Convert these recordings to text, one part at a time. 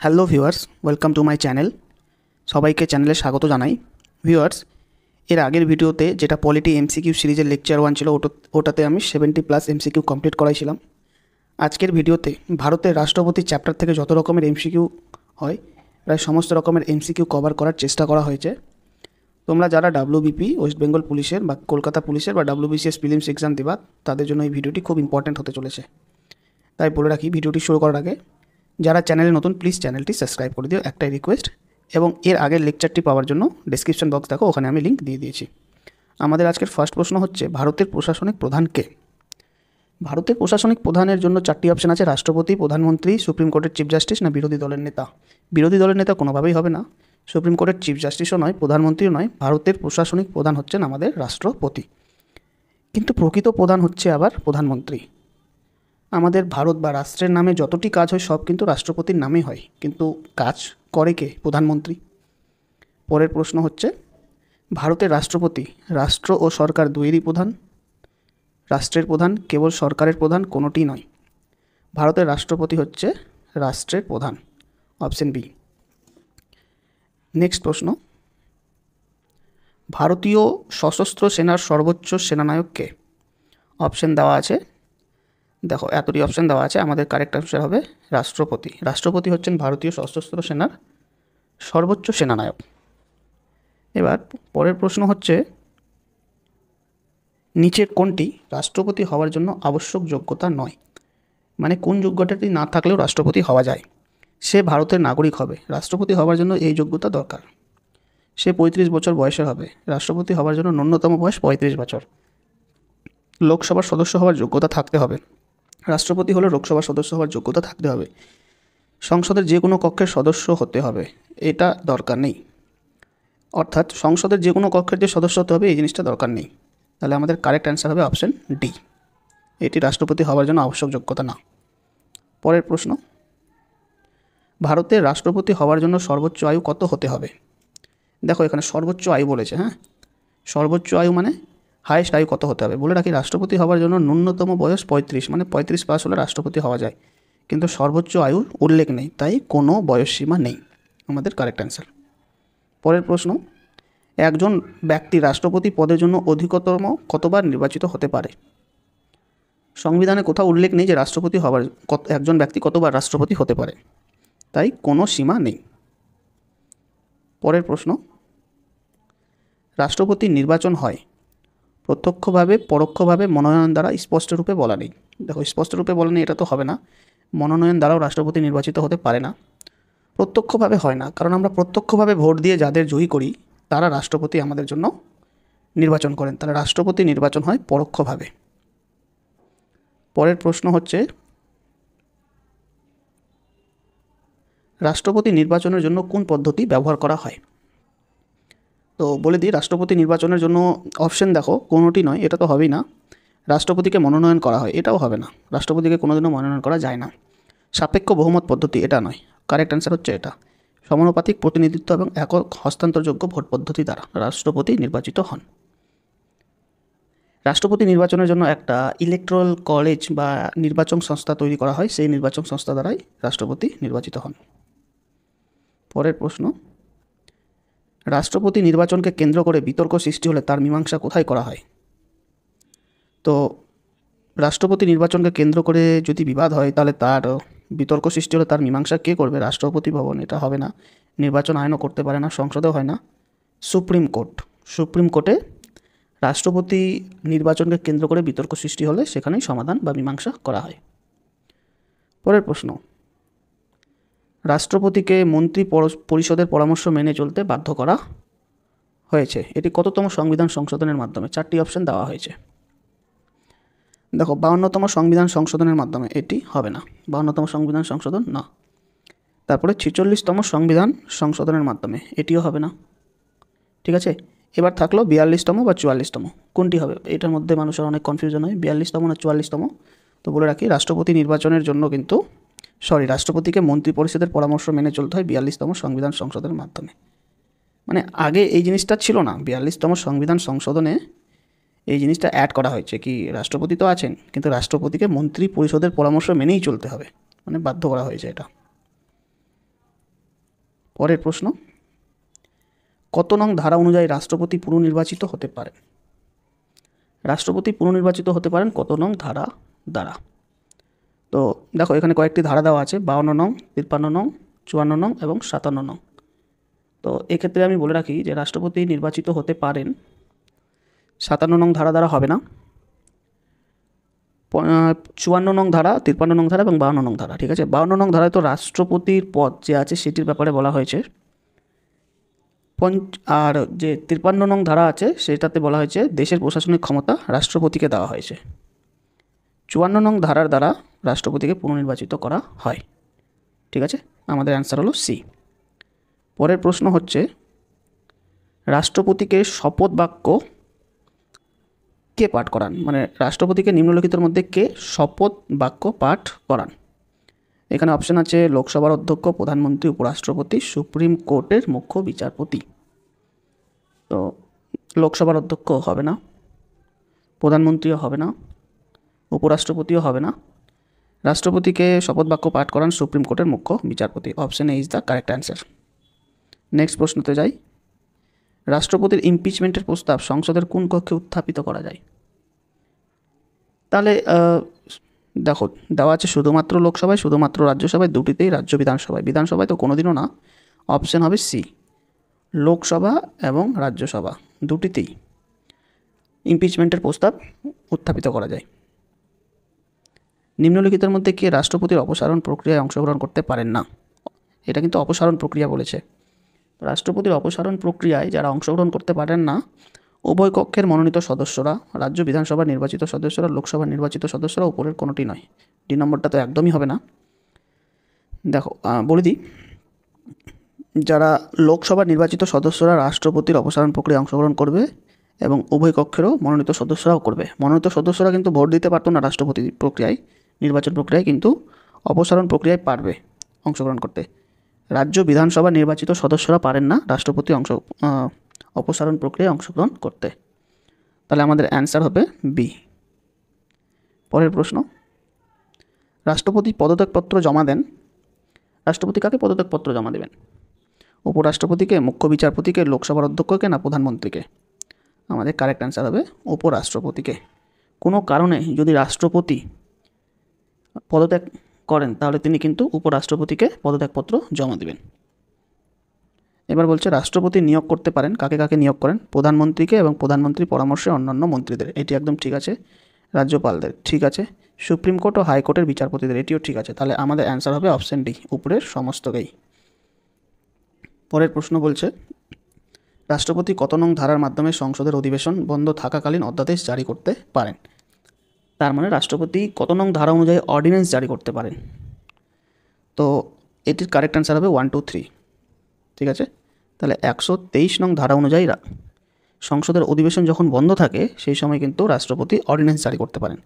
Hello viewers, welcome to my channel. সবাইকে চ্যানেলে স্বাগত জানাই। ভিউয়ার্স, এর আগের ভিডিওতে যেটা পলিটি এমসিকিউ সিরিজের লেকচার 1 ছিল, ওটাতে আমি 70+ এমসিকিউ কমপ্লিট করাইছিলাম। আজকের ভিডিওতে ভারতের রাষ্ট্রপতি চ্যাপ্টার থেকে যত রকমের এমসিকিউ হয় প্রায় সমস্ত রকমের এমসিকিউ কভার করার চেষ্টা করা হয়েছে। তোমরা যারা WBP ওয়েস্ট বেঙ্গল পুলিশের বা কলকাতা পুলিশের বা WBCS প্রিলিমস এক্সাম দেবা, তাদের জন্য এই ভিডিওটি খুব ইম্পর্ট্যান্ট হতে চলেছে। তাই বলে রাখি, ভিডিওটি শুরু করার আগে যারা চ্যানেলে নতুন, প্লিজ চ্যানেলটি সাবস্ক্রাইব করে দিও, একটাই রিকোয়েস্ট। এবং এর আগের লেকচারটি পাওয়ার জন্য ডেসক্রিপশন বক্স দেখো, ওখানে আমি লিঙ্ক দিয়ে দিয়েছি। আমাদের আজকের ফার্স্ট প্রশ্ন হচ্ছে, ভারতের প্রশাসনিক প্রধান কে? ভারতের প্রশাসনিক প্রধানের জন্য 4টি অপশন আছে: রাষ্ট্রপতি, প্রধানমন্ত্রী, সুপ্রিম কোর্টের চিফ জাস্টিস না বিরোধী দলের নেতা। বিরোধী দলের নেতা কোনোভাবেই হবে না, সুপ্রিম কোর্টের চিফ জাস্টিসও নয়, প্রধানমন্ত্রীও নয়। ভারতের প্রশাসনিক প্রধান হচ্ছেন আমাদের রাষ্ট্রপতি, কিন্তু প্রকৃত প্রধান হচ্ছে আবার প্রধানমন্ত্রী। আমাদের ভারত বা রাষ্ট্রের নামে যতটি কাজ হয় সব কিন্তু রাষ্ট্রপতির নামে হয়, কিন্তু কাজ করে কে? প্রধানমন্ত্রী। পরের প্রশ্ন হচ্ছে, ভারতের রাষ্ট্রপতি রাষ্ট্র ও সরকার দুইয়েরই প্রধান, রাষ্ট্রের প্রধান, কেবল সরকারের প্রধান কোনোটি নয়। ভারতের রাষ্ট্রপতি হচ্ছে রাষ্ট্রের প্রধান, অপশন বি। নেক্সট প্রশ্ন, ভারতীয় সশস্ত্র সেনার সর্বোচ্চ সেনানায়ক কে? অপশন দেওয়া আছে, দেখো এতটি অপশন দেওয়া আছে, আমাদের কারেক্ট অ্যান্সার হবে রাষ্ট্রপতি। রাষ্ট্রপতি হচ্ছেন ভারতীয় সশস্ত্র সেনার সর্বোচ্চ সেনানায়ক। এবার পরের প্রশ্ন হচ্ছে, নিচের কোনটি রাষ্ট্রপতি হওয়ার জন্য আবশ্যক যোগ্যতা নয়? মানে কোন যোগ্যতাটি না থাকলেও রাষ্ট্রপতি হওয়া যায়? সে ভারতের নাগরিক হবে, রাষ্ট্রপতি হওয়ার জন্য এই যোগ্যতা দরকার। সে 35 বছর বয়সের হবে, রাষ্ট্রপতি হওয়ার জন্য ন্যূনতম বয়স 35 বছর। লোকসভার সদস্য হওয়ার যোগ্যতা থাকতে হবে, রাষ্ট্রপতি হলে লোকসভার সদস্য হওয়ার যোগ্যতা থাকতে হবে। সংসদের যে কোনো কক্ষের সদস্য হতে হবে, এটা দরকার নেই। অর্থাৎ সংসদের যে কোনো কক্ষের যে সদস্য হতে হবে, এই জিনিসটা দরকার নেই। তাহলে আমাদের কারেক্ট অ্যান্সার হবে অপশন ডি, এটি রাষ্ট্রপতি হওয়ার জন্য আবশ্যক যোগ্যতা না। পরের প্রশ্ন, ভারতের রাষ্ট্রপতি হওয়ার জন্য সর্বোচ্চ আয়ু কত হতে হবে? দেখো এখানে সর্বোচ্চ আয়ু বলেছে, হ্যাঁ, সর্বোচ্চ আয়ু মানে হাইয়েস্ট আয়ু কত হতে হবে। বলে রাখি, রাষ্ট্রপতি হওয়ার জন্য ন্যূনতম বয়স 35, মানে 35 পাস হলে রাষ্ট্রপতি হওয়া যায়, কিন্তু সর্বোচ্চ আয়ু উল্লেখ নেই, তাই কোনো বয়সসীমা নেই, আমাদের কারেক্ট অ্যান্সার। পরের প্রশ্ন, একজন ব্যক্তি রাষ্ট্রপতি পদের জন্য অধিকতম কতবার নির্বাচিত হতে পারে? সংবিধানে কোথাও উল্লেখ নেই যে রাষ্ট্রপতি হওয়ার একজন ব্যক্তি কতবার রাষ্ট্রপতি হতে পারে, তাই কোনো সীমা নেই। পরের প্রশ্ন, রাষ্ট্রপতির নির্বাচন হয় প্রত্যক্ষভাবে, পরোক্ষভাবে, মনোনয়ন দ্বারা? স্পষ্ট রূপে বলা নেই। দেখো স্পষ্ট রূপে বলা নেই, এটা তো হবে না। মনোনয়ন দ্বারাও রাষ্ট্রপতি নির্বাচিত হতে পারে না। প্রত্যক্ষভাবে হয় না, কারণ আমরা প্রত্যক্ষভাবে ভোট দিয়ে যাদের জয়ী করি তারা রাষ্ট্রপতি আমাদের জন্য নির্বাচন করেন, তাহলে রাষ্ট্রপতি নির্বাচন হয় পরোক্ষভাবে। পরের প্রশ্ন হচ্ছে, রাষ্ট্রপতি নির্বাচনের জন্য কোন পদ্ধতি ব্যবহার করা হয়? তো বলে দিই, রাষ্ট্রপতি নির্বাচনের জন্য অপশন দেখো, কোনোটি নয়, এটা তো হবেই না। রাষ্ট্রপতিকে মনোনয়ন করা হয়, এটাও হবে না। রাষ্ট্রপতিকে কোনোদিনও মনোনয়ন করা যায় না। সাপেক্ষ বহুমত পদ্ধতি, এটা নয়। কারেক্ট অ্যান্সার হচ্ছে এটা, সমানুপাতিক প্রতিনিধিত্ব এবং একক হস্তান্তরযোগ্য ভোট পদ্ধতি দ্বারা রাষ্ট্রপতি নির্বাচিত হন। রাষ্ট্রপতি নির্বাচনের জন্য একটা ইলেকট্রাল কলেজ বা নির্বাচন সংস্থা তৈরি করা হয়, সেই নির্বাচন সংস্থা দ্বারাই রাষ্ট্রপতি নির্বাচিত হন। পরের প্রশ্ন, রাষ্ট্রপতি নির্বাচনকে কেন্দ্র করে বিতর্ক সৃষ্টি হলে তার মীমাংসা কোথায় করা হয়? তো রাষ্ট্রপতি নির্বাচনকে কেন্দ্র করে যদি বিবাদ হয়, তাহলে তার বিতর্ক সৃষ্টি হলে তার মীমাংসা কে করবে? রাষ্ট্রপতি ভবন, এটা হবে না। নির্বাচন আইনও করতে পারে না, সংসদেও হয় না। সুপ্রিম কোর্ট, সুপ্রিম কোর্টে রাষ্ট্রপতি নির্বাচনকে কেন্দ্র করে বিতর্ক সৃষ্টি হলে সেখানেই সমাধান বা মীমাংসা করা হয়। পরের প্রশ্ন, রাষ্ট্রপতিকে মন্ত্রী পরিষদের পরামর্শ মেনে চলতে বাধ্য করা হয়েছে, এটি কততম সংবিধান সংশোধনের মাধ্যমে? 4টি অপশন দেওয়া হয়েছে। দেখো 52তম সংবিধান সংশোধনের মাধ্যমে, এটি হবে না। 52তম সংবিধান সংশোধন না। তারপরে 46তম সংবিধান সংশোধনের মাধ্যমে, এটিও হবে না। ঠিক আছে, এবার থাকলো 42তম বা 44তম, কোনটি হবে? এটার মধ্যে মানুষের অনেক কনফিউশন হয়, 42তম না 44তম। তো বলে রাখি, রাষ্ট্রপতি নির্বাচনের জন্য কিন্তু রাষ্ট্রপতিকে মন্ত্রী পরিষদের পরামর্শ মেনে চলতে হয় 42তম সংবিধান সংশোধনের মাধ্যমে। মানে আগে এই জিনিসটা ছিল না, 42তম সংবিধান সংশোধনে এই জিনিসটা অ্যাড করা হয়েছে কি, রাষ্ট্রপতি তো আছেন, কিন্তু রাষ্ট্রপতিকে মন্ত্রী পরিষদের পরামর্শ মেনেই চলতে হবে, মানে বাধ্য করা হয়েছে এটা। পরের প্রশ্ন, কত নং ধারা অনুযায়ী রাষ্ট্রপতি পুনর্নির্বাচিত হতে পারেন? রাষ্ট্রপতি পুনর্নির্বাচিত হতে পারেন কত নং ধারা দ্বারা? তো দেখো এখানে কয়েকটি ধারা দেওয়া আছে, 52 নং, 53 নং, 54 নং এবং 57 নং। তো এক্ষেত্রে আমি বলে রাখি যে রাষ্ট্রপতি নির্বাচিত হতে পারেন 57 নং ধারা দ্বারা হবে না, 54 নং ধারা, 53 নং ধারা এবং 52 নং ধারা। ঠিক আছে, 52 নং ধারায় তো রাষ্ট্রপতির পদ যে আছে সেটির ব্যাপারে বলা হয়েছে, আর যে 53 নং ধারা আছে সেটাতে বলা হয়েছে দেশের প্রশাসনিক ক্ষমতা রাষ্ট্রপতিকে দেওয়া হয়েছে। 54 নং ধারার দ্বারা রাষ্ট্রপতিকে পুনর্নির্বাচিত করা হয়। ঠিক আছে, আমাদের অ্যান্সার হলো সি। পরের প্রশ্ন হচ্ছে, রাষ্ট্রপতিকে শপথ বাক্য কে পাঠ করান? মানে রাষ্ট্রপতিকে নিম্নলিখিতের মধ্যে কে শপথ বাক্য পাঠ করান? এখানে অপশন আছে লোকসভার অধ্যক্ষ, প্রধানমন্ত্রী, উপরাষ্ট্রপতি, সুপ্রিম কোর্টের মুখ্য বিচারপতি। তো লোকসভার অধ্যক্ষ হবে না, প্রধানমন্ত্রীও হবে না, উপরাষ্ট্রপতিও হবে না। রাষ্ট্রপতিকে শপথ বাক্য পাঠ করান সুপ্রিম কোর্টের মুখ্য বিচারপতি। Option A is the correct answer. Next প্রশ্নতে যাই, রাষ্ট্রপতির ইমপিচমেন্টের প্রস্তাব সংসদের কোন কক্ষে উত্থাপিত করা যায়? তাহলে দেখো দেওয়া আছে শুধুমাত্র লোকসভায়, শুধুমাত্র রাজ্যসভায়, দুটিতেই, রাজ্য বিধানসভায়। বিধানসভায় তো কোনোদিনও না, অপশন হবে সি, লোকসভা এবং রাজ্যসভা দুটিতেই ইমপিচমেন্টের প্রস্তাব উত্থাপিত করা যায়। নিম্নলিখিতের মধ্যে কে রাষ্ট্রপতির অপসারণ প্রক্রিয়ায় অংশগ্রহণ করতে পারেন না? এটা কিন্তু অপসারণ প্রক্রিয়া বলেছে। রাষ্ট্রপতির অপসারণ প্রক্রিয়ায় যারা অংশগ্রহণ করতে পারেন না, উভয় কক্ষের মনোনীত সদস্যরা, রাজ্য বিধানসভার নির্বাচিত সদস্যরা, লোকসভার নির্বাচিত সদস্যরা, উপরের কোনোটি নয়। ডি নম্বরটা তো একদমই হবে না। দেখো বলে দিই, যারা লোকসভার নির্বাচিত সদস্যরা রাষ্ট্রপতির অপসারণ প্রক্রিয়ায় অংশগ্রহণ করবে এবং উভয় কক্ষেরও মনোনীত সদস্যরাও করবে। মনোনীত সদস্যরা কিন্তু ভোট দিতে পারতো না রাষ্ট্রপতি প্রক্রিয়ায়, নির্বাচন প্রক্রিয়ায়, কিন্তু অপসারণ প্রক্রিয়ায় পারবে অংশগ্রহণ করতে। রাজ্য বিধানসভা নির্বাচিত সদস্যরা পারেন না রাষ্ট্রপতি অপসারণ প্রক্রিয়ায় অংশগ্রহণ করতে। তাহলে আমাদের অ্যান্সার হবে বি। পরের প্রশ্ন, রাষ্ট্রপতি পদত্যাগপত্র জমা দেন। রাষ্ট্রপতি কাকে পদত্যাগপত্র জমা দেবেন? উপরাষ্ট্রপতিকে, মুখ্য বিচারপতিকে, লোকসভার অধ্যক্ষকে না প্রধানমন্ত্রীকে? আমাদের কারেক্ট অ্যান্সার হবে উপরাষ্ট্রপতিকে। কোনো কারণে যদি রাষ্ট্রপতি পদত্যাগ করেন তাহলে তিনি কিন্তু উপরাষ্ট্রপতিকে পদত্যাগপত্র জমা দেবেন। এবার বলছে রাষ্ট্রপতি নিয়োগ করতে পারেন, কাকে কাকে নিয়োগ করেন? প্রধানমন্ত্রীকে এবং প্রধানমন্ত্রীর পরামর্শে অন্যান্য মন্ত্রীদের। এটি একদম ঠিক আছে। রাজ্যপালদের ঠিক আছে। সুপ্রিম কোর্ট ও হাইকোর্টের বিচারপতিদের, এটিও ঠিক আছে। তাহলে আমাদের অ্যান্সার হবে অপশন ডি, উপরের সমস্তকেই। পরের প্রশ্ন বলছে, রাষ্ট্রপতি কত নং ধারার মাধ্যমে সংসদের অধিবেশন বন্ধ থাকাকালীন অধ্যাদেশ জারি করতে পারেন? তার মানে রাষ্ট্রপতি কত নং ধারা অনুযায়ী অর্ডিন্যান্স জারি করতে পারেন? তো এটির কারেক্ট অ্যান্সার হবে 1, 2, 3। ঠিক আছে, তাহলে 123 নং ধারা অনুযায়ী সংসদের অধিবেশন যখন বন্ধ থাকে সেই সময় কিন্তু রাষ্ট্রপতি অর্ডিন্যান্স জারি করতে পারেন।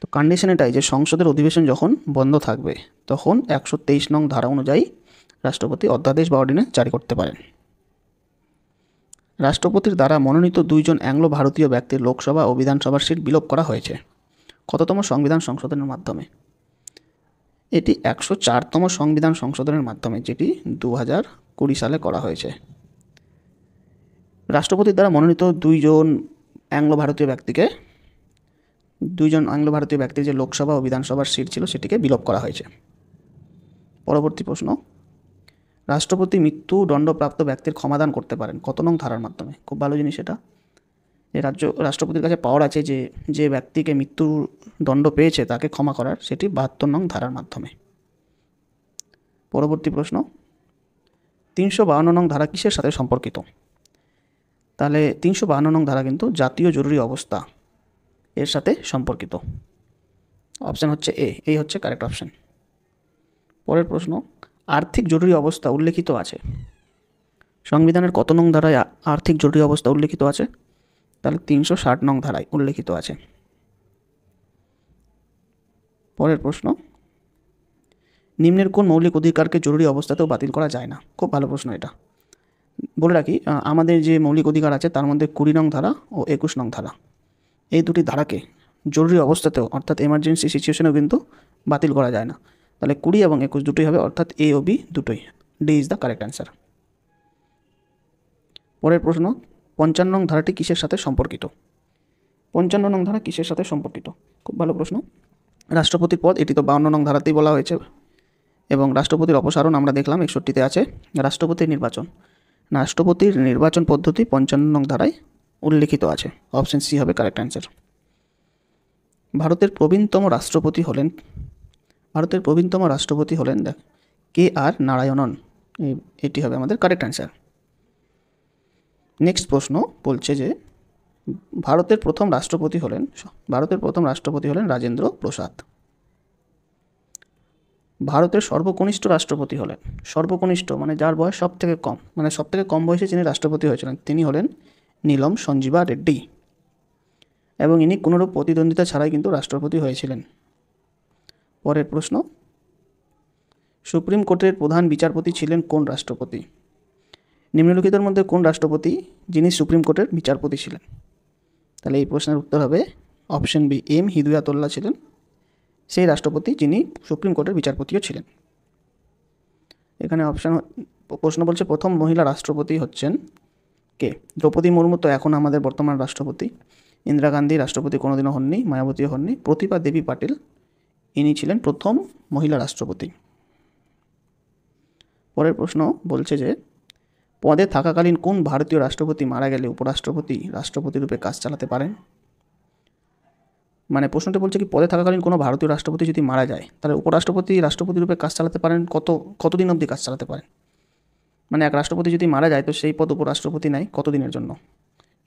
তো কন্ডিশন এটাই যে সংসদের অধিবেশন যখন বন্ধ থাকবে তখন 123 নং ধারা অনুযায়ী রাষ্ট্রপতি অধ্যাদেশ বা অর্ডিন্যান্স জারি করতে পারেন। রাষ্ট্রপতির দ্বারা মনোনীত 2 জন অ্যাংলো ভারতীয় ব্যক্তির লোকসভা ও বিধানসভার সিট বিলোপ করা হয়েছে কততম সংবিধান সংশোধনের মাধ্যমে? এটি 104তম সংবিধান সংশোধনের মাধ্যমে, যেটি 2020 সালে করা হয়েছে। রাষ্ট্রপতির দ্বারা মনোনীত 2 জন অ্যাংলো ভারতীয় ব্যক্তির যে লোকসভা ও বিধানসভার সিট ছিল সেটিকে বিলোপ করা হয়েছে। পরবর্তী প্রশ্ন, রাষ্ট্রপতি মৃত্যুদণ্ডপ্রাপ্ত ব্যক্তির ক্ষমাদান করতে পারেন কত নং ধারার মাধ্যমে? খুব ভালো জিনিস এটা, যে রাষ্ট্রপতির কাছে পাওয়ার আছে যে ব্যক্তিকে মৃত্যুদণ্ড পেয়েছে তাকে ক্ষমা করার, সেটি 72 নং ধারার মাধ্যমে। পরবর্তী প্রশ্ন, 352 নং ধারা কিসের সাথে সম্পর্কিত? তাহলে 352 নং ধারা কিন্তু জাতীয় জরুরি অবস্থা এর সাথে সম্পর্কিত। অপশান হচ্ছে এ, এই হচ্ছে কারেক্ট অপশান। পরের প্রশ্ন, আর্থিক জরুরি অবস্থা উল্লেখিত আছে সংবিধানের কত নং ধারায়? আর্থিক জরুরি অবস্থা উল্লেখিত আছে, তাহলে 360 নং ধারায় উল্লেখিত আছে। পরের প্রশ্ন, নিম্নের কোন মৌলিক অধিকারকে জরুরি অবস্থাতেও বাতিল করা যায় না? খুব ভালো প্রশ্ন এটা। বলে রাখি, আমাদের যে মৌলিক অধিকার আছে তার মধ্যে 20 নং ধারা ও 21 নং ধারা, এই দুটি ধারাকে জরুরি অবস্থাতেও অর্থাৎ এমার্জেন্সি সিচুয়েশনেও কিন্তু বাতিল করা যায় না। তাহলে 20 এবং 21 দুটোই হবে, অর্থাৎ এ ও বি দুটোই। D is the correct answer. পরের প্রশ্ন, 55 নং ধারাটি কিসের সাথে সম্পর্কিত? 55 নং ধারা কিসের সাথে সম্পর্কিত? খুব ভালো প্রশ্ন। রাষ্ট্রপতির পদ, এটি তো 52 নং ধারাতেই বলা হয়েছে। এবং রাষ্ট্রপতির অপসারণ আমরা দেখলাম 61-তে আছে। রাষ্ট্রপতির নির্বাচন পদ্ধতি 55 নং ধারায় উল্লিখিত আছে। অপশন সি হবে কারেক্ট অ্যান্সার। ভারতের প্রবীণতম রাষ্ট্রপতি হলেন কে আর নারায়ণন। এটি হবে আমাদের কারেক্ট অ্যান্সার। নেক্সট প্রশ্ন বলছে যে ভারতের প্রথম রাষ্ট্রপতি হলেন রাজেন্দ্র প্রসাদ। ভারতের সর্বকনিষ্ঠ রাষ্ট্রপতি হলেন, সর্বকনিষ্ঠ মানে যার বয়স সব থেকে কম, মানে সব থেকে কম বয়সে যিনি রাষ্ট্রপতি হয়েছিলেন তিনি হলেন নীলম সঞ্জীবা রেড্ডি, এবং ইনি কোনোরূপ প্রতিদ্বন্দ্বিতা ছাড়াই কিন্তু রাষ্ট্রপতি হয়েছিলেন। পরের প্রশ্ন, সুপ্রিম কোর্টের প্রধান বিচারপতি ছিলেন কোন রাষ্ট্রপতি? নিম্নলিখিতের মধ্যে কোন রাষ্ট্রপতি যিনি সুপ্রিম কোর্টের বিচারপতি ছিলেন? তাহলে এই প্রশ্নের উত্তর হবে অপশন বি, এম হিদায়াতুল্লাহ ছিলেন সেই রাষ্ট্রপতি যিনি সুপ্রিম কোর্টের বিচারপতিও ছিলেন। এখানে প্রশ্ন বলছে প্রথম মহিলা রাষ্ট্রপতি হচ্ছেন কে? দ্রৌপদী মুর্মু তো এখন আমাদের বর্তমান রাষ্ট্রপতি। ইন্দিরা গান্ধী রাষ্ট্রপতি কোনোদিনও হননি, মায়াবতীও হননি। প্রতিভা দেবী পাটিল ইনি ছিলেন প্রথম মহিলা রাষ্ট্রপতি। পরের প্রশ্ন বলছে যে পদে থাকাকালীন কোন ভারতীয় রাষ্ট্রপতি মারা গেলে উপরাষ্ট্রপতি রাষ্ট্রপতি রূপে কাজ চালাতে পারেন? মানে প্রশ্নটি বলছে কি পদে থাকাকালীন কোনো ভারতীয় রাষ্ট্রপতি যদি মারা যায় তাহলে উপরাষ্ট্রপতি রাষ্ট্রপতি রূপে কাজ চালাতে পারেন কতদিন অবধি কাজ চালাতে পারেন? মানে এক রাষ্ট্রপতি যদি মারা যায় তো সেই পদ উপরাষ্ট্রপতি নেয় কতদিনের জন্য?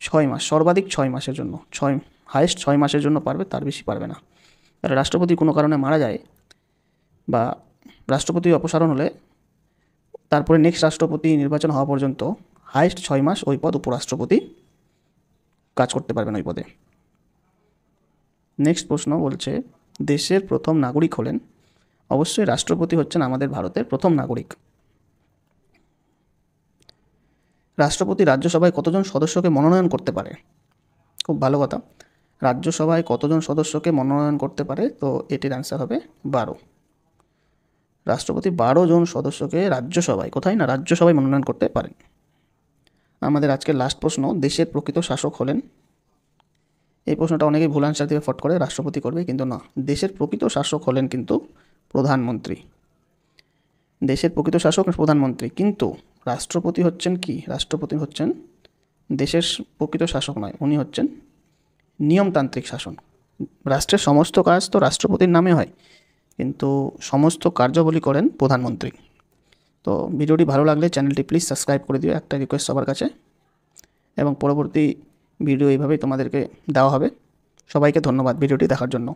6 মাস, সর্বাধিক 6 মাসের জন্য। হাইয়েস্ট 6 মাসের জন্য পারবে, তার বেশি পারবে না। তাহলে রাষ্ট্রপতি কোনো কারণে মারা যায় বা রাষ্ট্রপতি অপসারণ হলে তারপরে নেক্সট রাষ্ট্রপতি নির্বাচন হওয়া পর্যন্ত হাইয়েস্ট 6 মাস ওই পদ উপরাষ্ট্রপতি কাজ করতে পারবেন ওই পদে। নেক্সট প্রশ্ন বলছে দেশের প্রথম নাগরিক হলেন, অবশ্যই রাষ্ট্রপতি হচ্ছেন আমাদের ভারতের প্রথম নাগরিক। রাষ্ট্রপতি রাজ্যসভায় কতজন সদস্যকে মনোনয়ন করতে পারে? খুব ভালো কথা। রাজ্যসভায় কতজন সদস্যকে মনোনয়ন করতে পারে? তো এটির অ্যান্সার হবে 12। রাষ্ট্রপতি 12 জন সদস্যকে রাজ্যসভায় মনোনয়ন করতে পারেন। আমাদের আজকের লাস্ট প্রশ্ন, দেশের প্রকৃত শাসক হলেন, এই প্রশ্নটা অনেকেই ভুল অ্যান্সার দিয়ে ফট করে রাষ্ট্রপতি করবে, কিন্তু না, দেশের প্রকৃত শাসক হলেন কিন্তু প্রধানমন্ত্রী। দেশের প্রকৃত শাসক প্রধানমন্ত্রী, কিন্তু রাষ্ট্রপতি হচ্ছেন কি? রাষ্ট্রপতি হচ্ছেন দেশের প্রকৃত শাসক নয়, উনি হচ্ছেন নিয়মতান্ত্রিক শাসন। রাষ্ট্রের সমস্ত কাজ তো রাষ্ট্রপতির নামে হয়, কিন্তু সমস্ত কার্যাবলী করেন প্রধানমন্ত্রী। তো ভিডিওটি ভালো লাগলে চ্যানেলটি প্লিজ সাবস্ক্রাইব করে দিও, একটা রিকোয়েস্ট সবার কাছে, এবং পরবর্তী ভিডিও এইভাবেই তোমাদেরকে দেওয়া হবে। সবাইকে ধন্যবাদ ভিডিওটি দেখার জন্য।